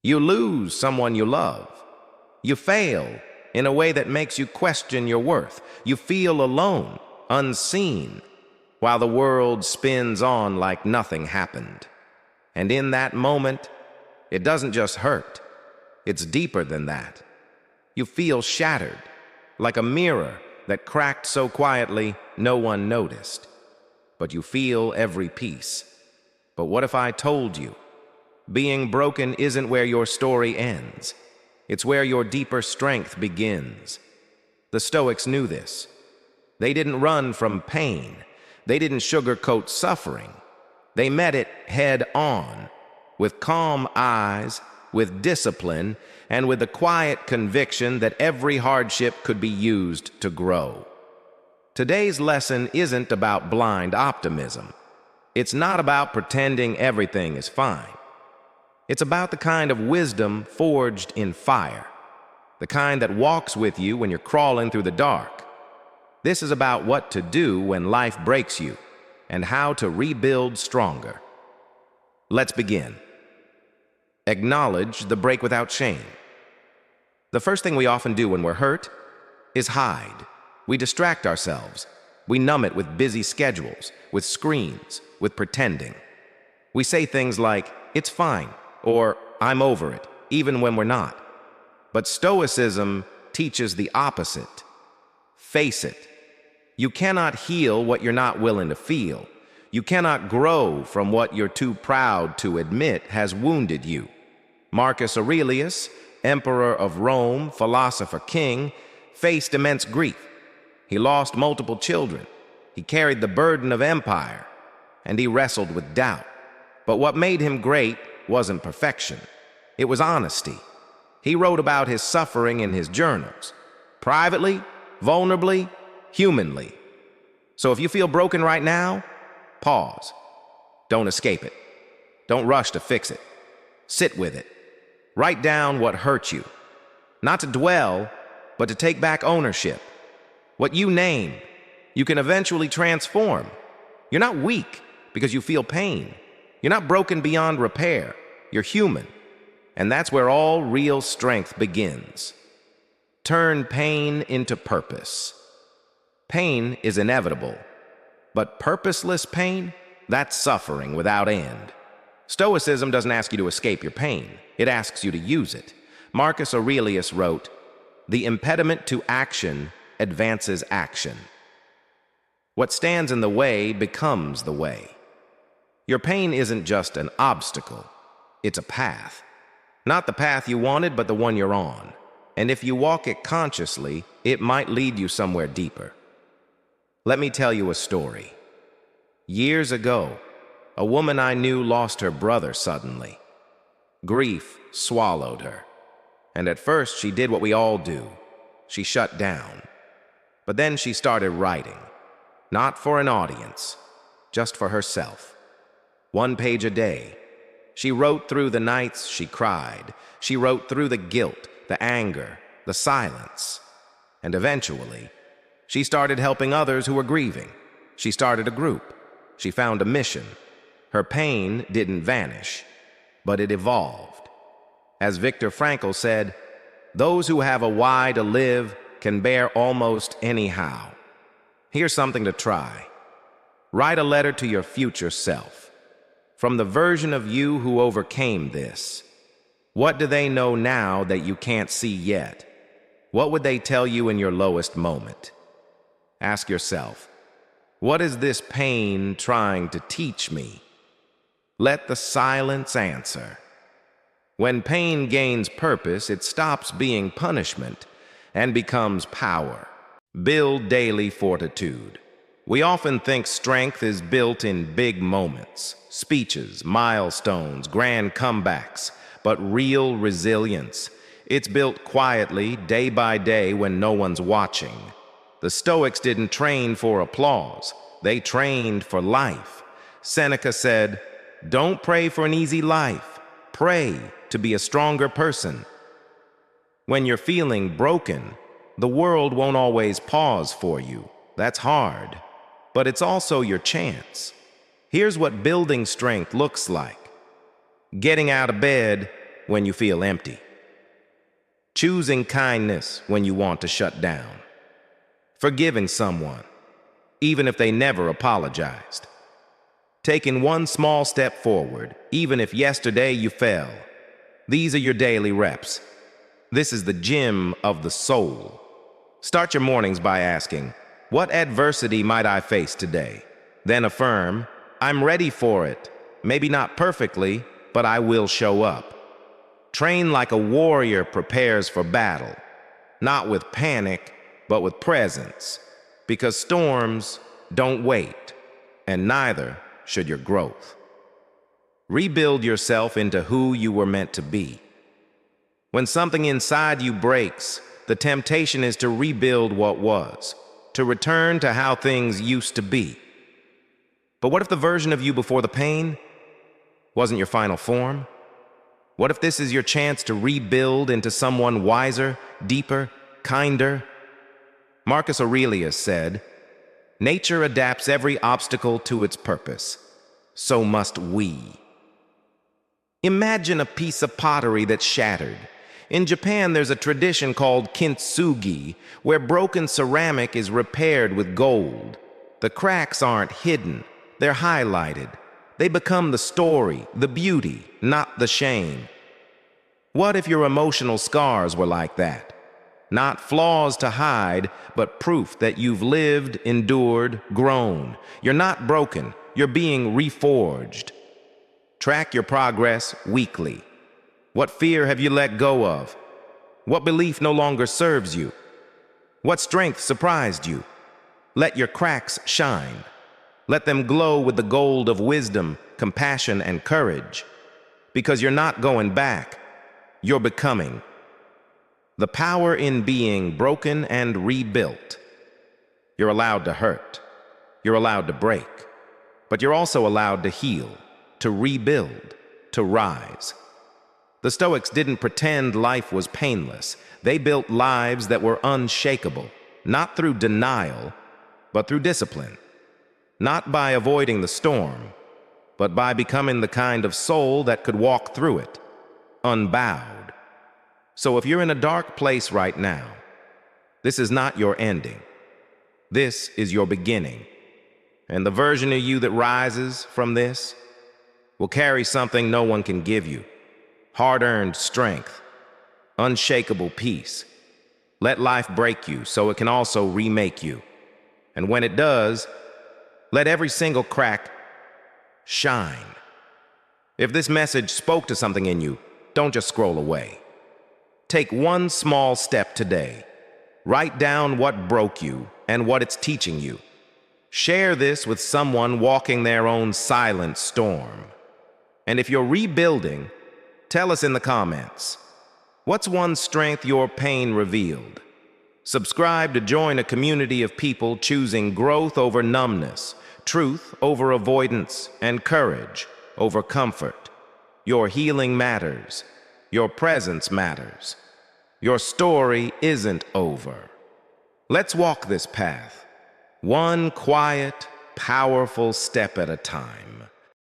You lose someone you love. You fail in a way that makes you question your worth. You feel alone, unseen, while the world spins on like nothing happened. And in that moment, it doesn't just hurt. It's deeper than that. You feel shattered, like a mirror that cracked so quietly no one noticed. But you feel every piece. But what if I told you? Being broken isn't where your story ends. It's where your deeper strength begins. The Stoics knew this. They didn't run from pain. They didn't sugarcoat suffering. They met it head on, with calm eyes, with discipline, and with the quiet conviction that every hardship could be used to grow. Today's lesson isn't about blind optimism. It's not about pretending everything is fine. It's about the kind of wisdom forged in fire, the kind that walks with you when you're crawling through the dark. This is about what to do when life breaks you and how to rebuild stronger. Let's begin. Acknowledge the break without shame. The first thing we often do when we're hurt is hide. We distract ourselves. We numb it with busy schedules, with screens, with pretending. We say things like, "It's fine," or "I'm over it," even when we're not. But Stoicism teaches the opposite. Face it. You cannot heal what you're not willing to feel. You cannot grow from what you're too proud to admit has wounded you. Marcus Aurelius, emperor of Rome, philosopher king, faced immense grief. He lost multiple children. He carried the burden of empire, and he wrestled with doubt. But what made him great wasn't perfection. It was honesty. He wrote about his suffering in his journals, privately, vulnerably, humanly. So if you feel broken right now, pause. Don't escape it. Don't rush to fix it. Sit with it. Write down what hurt you. Not to dwell, but to take back ownership. What you name, you can eventually transform. You're not weak because you feel pain. You're not broken beyond repair. You're human. And that's where all real strength begins. Turn pain into purpose. Pain is inevitable, but purposeless pain, that's suffering without end. Stoicism doesn't ask you to escape your pain. It asks you to use it. Marcus Aurelius wrote, "The impediment to action advances action. What stands in the way becomes the way." Your pain isn't just an obstacle. It's a path. Not the path you wanted, but the one you're on. And if you walk it consciously, it might lead you somewhere deeper. Let me tell you a story. Years ago, a woman I knew lost her brother suddenly. Grief swallowed her. And at first, she did what we all do. She shut down. But then she started writing. Not for an audience, just for herself. 1 page a day. She wrote through the nights she cried. She wrote through the guilt, the anger, the silence. And eventually, she started helping others who were grieving. She started a group. She found a mission. Her pain didn't vanish, but it evolved. As Viktor Frankl said, "Those who have a why to live can bear almost anyhow." Here's something to try. Write a letter to your future self. From the version of you who overcame this. What do they know now that you can't see yet? What would they tell you in your lowest moment? Ask yourself, what is this pain trying to teach me? Let the silence answer. When pain gains purpose, it stops being punishment and becomes power. Build daily fortitude. We often think strength is built in big moments, speeches, milestones, grand comebacks, but real resilience, it's built quietly, day by day, when no one's watching. The Stoics didn't train for applause. They trained for life. Seneca said, "Don't pray for an easy life. Pray to be a stronger person." When you're feeling broken, the world won't always pause for you. That's hard. But it's also your chance. Here's what building strength looks like. Getting out of bed when you feel empty. Choosing kindness when you want to shut down. Forgiving someone, even if they never apologized. Taking one small step forward, even if yesterday you fell. These are your daily reps. This is the gym of the soul. Start your mornings by asking, what adversity might I face today? Then affirm, I'm ready for it. Maybe not perfectly, but I will show up. Train like a warrior prepares for battle, not with panic, but with presence, because storms don't wait, and neither should your growth. Rebuild yourself into who you were meant to be. When something inside you breaks, the temptation is to rebuild what was, to return to how things used to be. But what if the version of you before the pain wasn't your final form? What if this is your chance to rebuild into someone wiser, deeper, kinder? Marcus Aurelius said, "Nature adapts every obstacle to its purpose. So must we." Imagine a piece of pottery that's shattered. In Japan, there's a tradition called kintsugi, where broken ceramic is repaired with gold. The cracks aren't hidden, they're highlighted. They become the story, the beauty, not the shame. What if your emotional scars were like that? Not flaws to hide, but proof that you've lived, endured, grown. You're not broken, you're being reforged. Track your progress weekly. What fear have you let go of? What belief no longer serves you? What strength surprised you? Let your cracks shine. Let them glow with the gold of wisdom, compassion, and courage. Because you're not going back, you're becoming. The power in being broken and rebuilt. You're allowed to hurt. You're allowed to break. But you're also allowed to heal, to rebuild, to rise. The Stoics didn't pretend life was painless. They built lives that were unshakable, not through denial, but through discipline. Not by avoiding the storm, but by becoming the kind of soul that could walk through it, unbowed. So if you're in a dark place right now, this is not your ending. This is your beginning. And the version of you that rises from this will carry something no one can give you. Hard-earned strength, unshakable peace. Let life break you so it can also remake you. And when it does, let every single crack shine. If this message spoke to something in you, don't just scroll away. Take one small step today. Write down what broke you and what it's teaching you. Share this with someone walking their own silent storm. And if you're rebuilding, tell us in the comments, what's one strength your pain revealed? Subscribe to join a community of people choosing growth over numbness, truth over avoidance, and courage over comfort. Your healing matters. Your presence matters. Your story isn't over. Let's walk this path, one quiet, powerful step at a time.